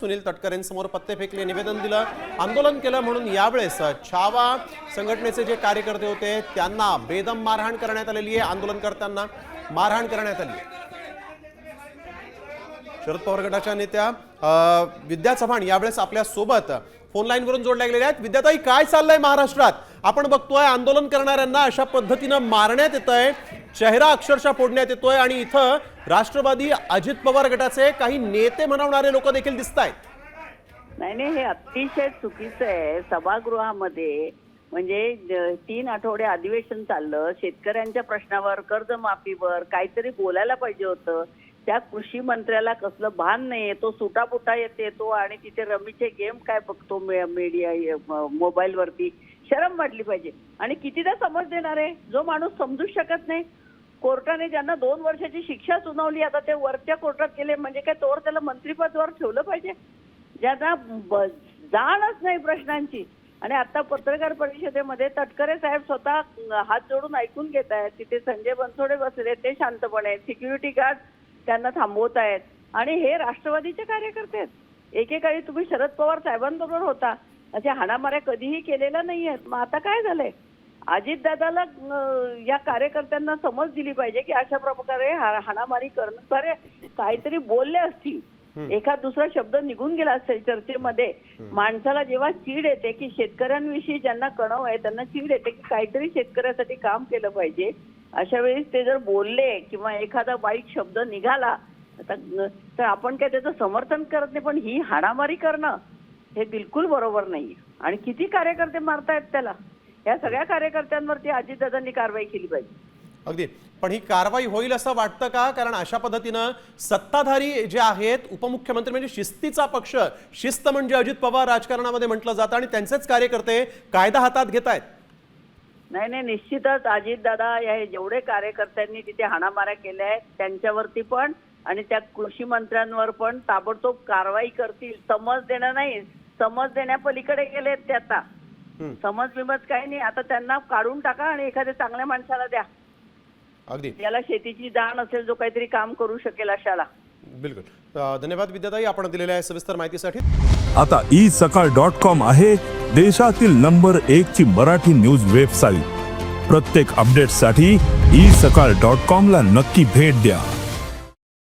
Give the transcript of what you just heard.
सुनील तटकरेंसमोर पत्ते फेकले, निवेदन दिलं, आंदोलन केलं म्हणून यावेळेस छावा संघटनेचे जे कार्यकर्ते होते त्यांना बेदम मारहाण करण्यात आलेली आहे। आंदोलनकर्त्यांना मारहाण करण्यात आली आहे। शरद पवार गटाच्या नेत्या विद्या चव्हाण यावेळेस आपल्या सोबत फोन लाईन वरून जोडल्या गेलेल्या आहेत। विद्याताई, काय चाललंय महाराष्ट्रात? आपण बघतोय आंदोलन करणाऱ्यांना अशा पद्धतीने मारण्यात येतंय, चेहरा अक्षरशः फोडण्यात येतोय आणि इथं राष्ट्रवादी अजित पवार गटाचे काही नेते म्हणवणारे लोक देखील दिसतायत। नाही, हे अतिशय चुकीचं आहे। सभागृहामध्ये म्हणजे 3 आठवडे अधिवेशन चाललं, शेतकऱ्यांच्या प्रश्नावर, कर्जमाफीवर काहीतरी बोलायला पाहिजे होतं। त्या कृषी मंत्र्याला कसलं भान नाही, तो सुटापुटा येतो आणि तिथे रमीचे गेम काय बघतो मीडिया मोबाईल वरती। शरम वाटली पाहिजे। आणि कितीदा समज देणार आहे? जो माणूस समजूच शकत नाही, कोर्टाने ज्यांना 2 वर्षाची शिक्षा सुनावली आता ते वरच्या कोर्टात गेले म्हणजे काय तोवर त्याला मंत्रिपदावर ठेवलं पाहिजे? ज्यांना जाणच नाही प्रश्नांची। आणि आता पत्रकार परिषदेमध्ये तटकरे साहेब स्वतः हात जोडून ऐकून घेत आहेत, तिथे संजय बनसोडे बसले, ते शांतपणे, सिक्युरिटी गार्ड त्यांना थांबवत आहेत आणि हे राष्ट्रवादीचे कार्यकर्ते आहेत। एकेकाळी तुम्ही शरद पवार साहेबांबरोबर होता, अशा हाणामाऱ्या कधीही केलेल्या नाही आहेत। मग आता काय झालंय? अजितदादाला या कार्यकर्त्यांना समज दिली पाहिजे की अशा प्रकारे हाणामारी करणारे काहीतरी बोलले असतील, एखाद दुसरा शब्द निघून गेला असेल चर्चेमध्ये। माणसाला जेव्हा चीड येते की शेतकऱ्यांविषयी ज्यांना कणव आहे त्यांना चीड येते की काहीतरी शेतकऱ्यासाठी काम केलं पाहिजे, अशा वेळेस ते जर बोलले किंवा एखादा वाईट शब्द निघाला तर आपण काय त्याचं समर्थन करत नाही, पण ही हाणामारी करणं हे बिलकुल बरोबर नाही। आणि किती कार्यकर्ते मारतायत त्याला? या सगळ्या कार्यकर्त्यांवरती अजितदादांनी कारवाई केली पाहिजे। अगदी, पण ही कारवाई होईल असं वाटतं का? कारण अशा पद्धतीनं सत्ताधारी जे आहेत, उपमुख्यमंत्री म्हणजे शिस्तीचा पक्ष, शिस्त म्हणजे अजित पवार राजकारणामध्ये म्हटलं जातं आणि त्यांचेच कार्यकर्ते कायदा हातात घेत आहेत। नाही, निश्चितच अजितदादा या जेवढे कार्यकर्त्यांनी तिथे हाणामाऱ्या केल्या आहेत त्यांच्यावरती पण आणि त्या कृषी मंत्र्यांवर पण ताबडतोब कारवाई करतील। समज देणं नाही, समज देण्यापलीकडे गेलेत ते आता। समज बिमज काही नाही, आता त्यांना काढून टाका आणि एखाद्या चांगल्या माणसाला द्या, अगदी याला शेतीची जाण असेल, जो काहीतरी काम करू शकेल अशाला। बिलकुल। धन्यवाद विद्याताई, आपण दिलेल्या सविस्तर माहितीसाठी। आता isakal.com आहे देशातील नंबर 1 ची मराठी न्यूज वेबसाईट। प्रत्येक अपडेटसाठी isakal.com ला नक्की भेट द्या।